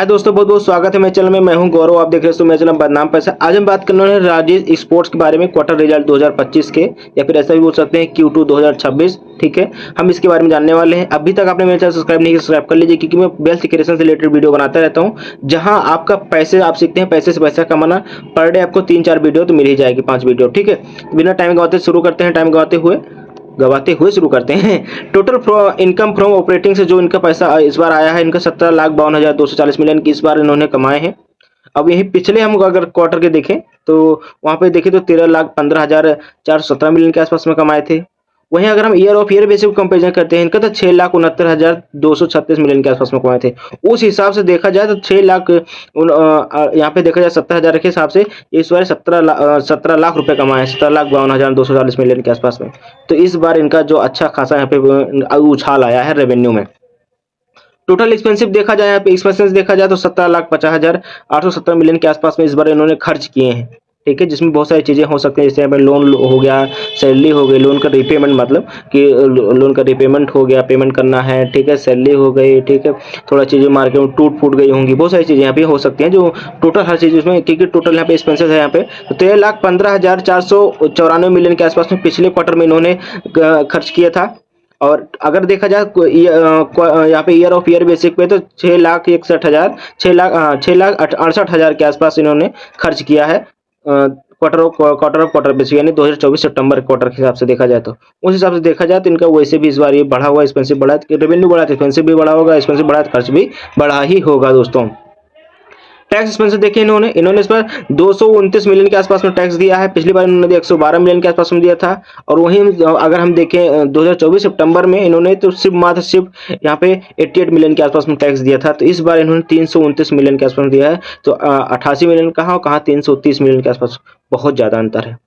हाय दोस्तों, बहुत बहुत स्वागत है मेरे चैनल में। मैं हूं गौरव, आप देख रहे हो मेरे चैनल बदनाम पैसा। आज हम बात करने वाले हैं राजेश स्पोर्ट्स के बारे में, क्वार्टर रिजल्ट 2025 के, या फिर ऐसा भी बोल सकते हैं Q2 2026। ठीक है, हम इसके बारे में जानने वाले हैं। अभी तक आपने मेरे चैनल सब्सक्राइब नहीं किया, सब्सक्राइब कर लीजिए, क्योंकि मैं वेल्थ क्रिएशन से रिलेटेड वीडियो बनाता रहता हूँ, जहाँ आपका पैसे आप सीखते हैं, पैसे से पैसा कमाना। पर डे आपको 3-4 वीडियो तो मिल ही जाएगी, 5 वीडियो। ठीक है, बिना टाइम गवाते शुरू करते हैं। टाइम गवाते हुए शुरू करते हैं। टोटल इनकम फ्रॉम ऑपरेटिंग से जो इनका पैसा इस बार आया है, इनका 17,52,240 मिलियन की इस बार इन्होंने कमाए हैं। अब यही पिछले हम अगर क्वार्टर के देखें तो वहां पे देखें तो 13,15,417 मिलियन के आसपास में कमाए थे। वहीं अगर हम ईयर ऑफ ईयर बेसिस पे कंपेरिजन करते हैं, इनका तो 6,69,236 मिलियन के आसपास में कमाए थे। उस हिसाब से देखा जाए तो 6 लाख यहाँ पे देखा जाए 70,000 के हिसाब से इस बार 17 लाख रुपए कमाए, 17,52,240 मिलियन के आसपास में। तो इस बार इनका जो अच्छा खासा यहाँ पे उछाल आया है रेवेन्यू में। टोटल एक्सपेंसिव देखा जाए, यहाँ पे एक्सपेंसेस देखा जाए तो 17,50,870 मिलियन के आसपास में इस बार इन्होंने खर्च किए हैं। ठीक है, जिसमें बहुत सारी चीजें हो सकती हैं, जैसे हमें लोन हो गया, सैलरी हो गई, लोन का रिपेमेंट, मतलब कि लोन का रिपेमेंट हो गया, पेमेंट करना है। ठीक है, सैलरी हो गई। ठीक है, थोड़ा चीजें मार्केट में टूट फूट गई होंगी, बहुत सारी चीजें यहाँ पे हो सकती हैं, जो टोटल हर चीज उसमें, क्योंकि टोटल यहाँ पे एक्सपेंसेस है यहाँ पे तो 13,15,494 मिलियन के आसपास में पिछले क्वार्टर में इन्होंने खर्च किया था। और अगर देखा जाए यहाँ पे ईयर ऑफ ईयर बेसिक पे तो 6,68,000 के आसपास इन्होंने खर्च किया है क्वार्टर बेसिक, यानी 2024 सितंबर क्वार्टर के हिसाब से देखा जाए तो। उस हिसाब से देखा जाए तो इनका वैसे भी इस बार ये बढ़ा हुआ, एक्सपेंसिव बढ़ा है, रेवेन्यू बढ़ा तो एक्सपेंसिव भी बढ़ा होगा, एक्सपेंसिव बढ़ा तो खर्च भी बढ़ा ही होगा दोस्तों। टैक्स एक्सपेंस देखिए, इन्होंने इस पर 229 मिलियन के आसपास में टैक्स दिया है। पिछली बार इन्होंने 112 मिलियन के आसपास में दिया था। और वहीं अगर हम देखें 2024 सितंबर में इन्होंने तो सिर्फ यहाँ पे 88 मिलियन के आसपास में टैक्स दिया था। तो इस बार इन्होंने 329 मिलियन के आसपास दिया है। तो 88 मिलियन कहाँ और कहाँ 330 मिलियन के आसपास, बहुत ज्यादा अंतर है।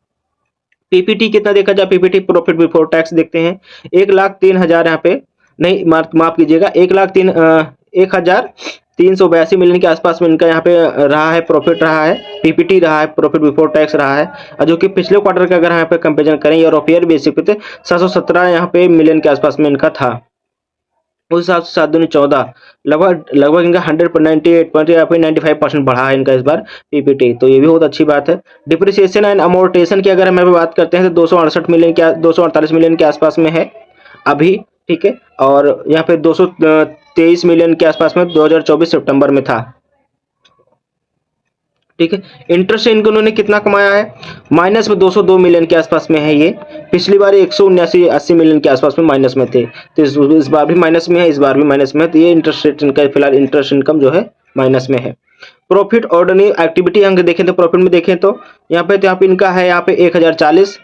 पीपीटी कितना देखा जाए, पीपीटी प्रॉफिट बिफोर टैक्स देखते हैं, 1,03,000 यहाँ पे, नहीं माफ कीजिएगा, 1,03,82 मिलियन के आसपास में इनका यहाँ पे रहा है, प्रॉफिट रहा है, पीपीटी रहा है, प्रॉफिट बिफोर टैक्स रहा है। और जो कि पिछले क्वार्टर का अगर यहाँ पे कंपेरिजन करें ईयर ऑफ ईयर बेसिस पे, 717 यहाँ पे मिलियन के आसपास में इनका था। उस हिसाब से 7×14 लगभग इनका 198.95% बढ़ा है इनका इस बार पीपीटी। तो ये भी बहुत अच्छी बात है। डिप्रिसिएशन एंड अमोर्टेशन की अगर हम यहाँ पे बात करते हैं तो 248 मिलियन के आसपास में है अभी। ठीक है, और यहाँ पे 223 मिलियन के आसपास में 2024 सितंबर में था। ठीक है, इंटरेस्ट इनकम उन्होंने कितना कमाया है, माइनस में 202 मिलियन के आसपास में है ये। पिछली बार 179-80 मिलियन के आसपास में माइनस में थे, तो इस बार भी माइनस में है, इस बार भी माइनस में है। तो ये इंटरेस्ट रेट इनका फिलहाल इंटरेस्ट इनकम जो है माइनस में है। प्रॉफिट ऑर्डिनरी एक्टिविटी अंक देखें तो प्रॉफिट में देखें तो यहाँ पे इनका है यहाँ पे 1,040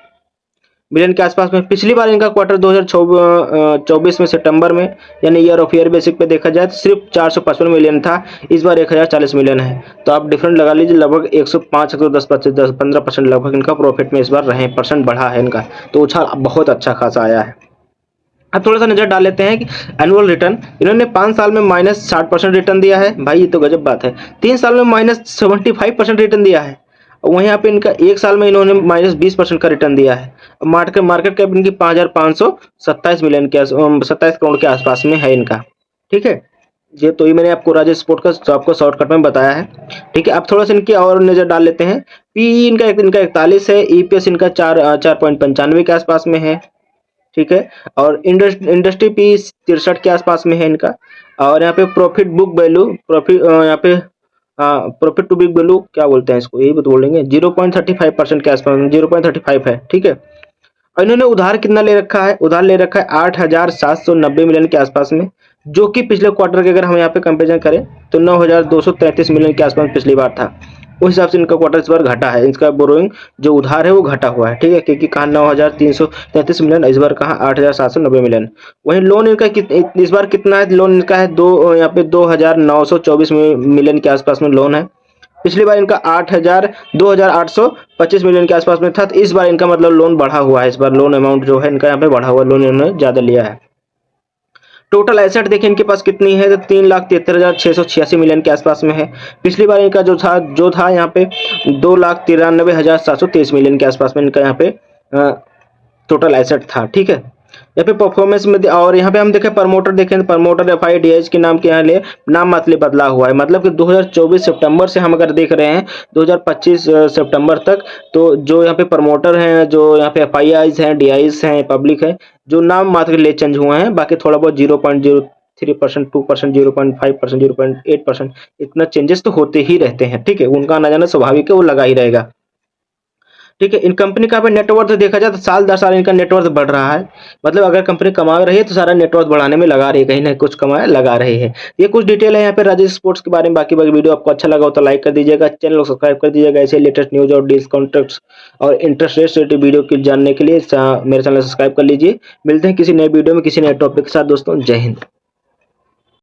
मिलियन के आसपास में। पिछली बार इनका क्वार्टर 2024 में सितंबर में, यानी ईयर ऑफ ईयर बेसिक पे देखा जाए तो सिर्फ 455 मिलियन था, इस बार 1,040 मिलियन है। तो आप डिफरेंट लगा लीजिए, लगभग 105 15% लगभग इनका प्रॉफिट में इस बार रहे, परसेंट बढ़ा है इनका। तो उछाल बहुत अच्छा खासा आया है। अब थोड़ा सा नजर डाल लेते हैं कि एनुअल रिटर्न इन्होंने 5 साल में -60% रिटर्न दिया है। भाई ये तो गजब बात है। 3 साल में -75% रिटर्न दिया है। वहीं यहाँ पे इनका 1 साल में इन्होंने -20% का रिटर्न दिया है। मार्केट कैप इनकी 5,527 मिलियन के 27 करोड़ के आसपास में है इनका। ठीक है, ये तो ही मैंने आपको राजेश स्पोर्ट का आपको शॉर्टकट में बताया है। ठीक है, अब थोड़ा सा इनकी और नजर डाल लेते हैं। पी इनका 41 है, ईपीएस इनका 4.95 के आसपास में है। ठीक है, और इंडस्ट्री पी 63 के आसपास में है इनका। और यहाँ पे प्रॉफिट बुक वैल्यू, यहाँ पे प्रॉफिट टू बुक वैल्यू क्या बोलते हैं इसको, यही तो बोलेंगे, 0.35% के आसपास, 0.35 है। ठीक है, और इन्होंने उधार कितना ले रखा है, उधार ले रखा है 8,790 मिलियन के आसपास में, जो कि पिछले क्वार्टर के अगर हम यहाँ पे कंपेरिजन करें तो 9,233 मिलियन के आसपास पिछली बार था। उस हिसाब से इनका क्वार्टर इस बार घटा है, इसका बोरोइंग जो उधार है वो घटा हुआ है। ठीक है, क्योंकि कहा 9,333 मिलियन, इस बार कहा 8,790 मिलियन। वहीं लोन इनका इस बार कितना है, लोन इनका है यहाँ पे 2,924 मिलियन के आसपास में लोन है। पिछली बार इनका 2,825 मिलियन के आसपास में था। तो इस बार इनका मतलब लोन बढ़ा हुआ है, इस बार लोन अमाउंट जो है इनका यहाँ पे बढ़ा हुआ, लोन इन्होंने ज्यादा लिया है। टोटल एसेट देखें इनके पास कितनी है, तो 3,73,686 मिलियन के आसपास में है। पिछली बार इनका जो था यहाँ पे 2,93,723 मिलियन के आसपास में इनका यहाँ पे टोटल एसेट था। ठीक है, यहाँ पे परफॉर्मेंस में और यहाँ पे हम देखें प्रमोटर, देखें तो प्रमोटर FIDH के नाम के यहाँ ले नाम मात्र बदला हुआ है, मतलब कि 2024 सितंबर से हम अगर देख रहे हैं 2025 सितंबर तक, तो जो यहाँ पे प्रमोटर हैं, जो यहाँ पे FIIs हैं, DIs हैं, पब्लिक है, जो नाम मात्र ले चेंज हुए हैं, बाकी थोड़ा बहुत 0.03%, 2%, 0.5%, 0.8%, इतना चेंजेस तो होते ही रहते हैं। ठीक है, उनका आना जाना स्वाभाविक है, वो लगा ही रहेगा। ठीक है, इन कंपनी का नेटवर्थ देखा जाए तो साल दर साल इनका नेटवर्थ बढ़ रहा है, मतलब अगर कंपनी कमा रही है तो सारा नेटवर्थ बढ़ाने में लगा रही है, कहीं ना कुछ कमाए लगा रही है। ये कुछ डिटेल है यहाँ पे राजेश स्पोर्ट्स के बारे में। बाकी वीडियो आपको अच्छा लगा हो तो लाइक कर दीजिएगा, चैनल को सब्सक्राइब कर दीजिएगा ऐसे लेटेस्ट न्यूज और डील्स, कॉन्ट्रैक्ट्स और इंटरेस्ट रेट रिलेटेड वीडियो की जानने के लिए मेरे चैनल सब्सक्राइब कर लीजिए। मिलते हैं किसी नए वीडियो में किसी नए टॉपिक के साथ दोस्तों। जय हिंद।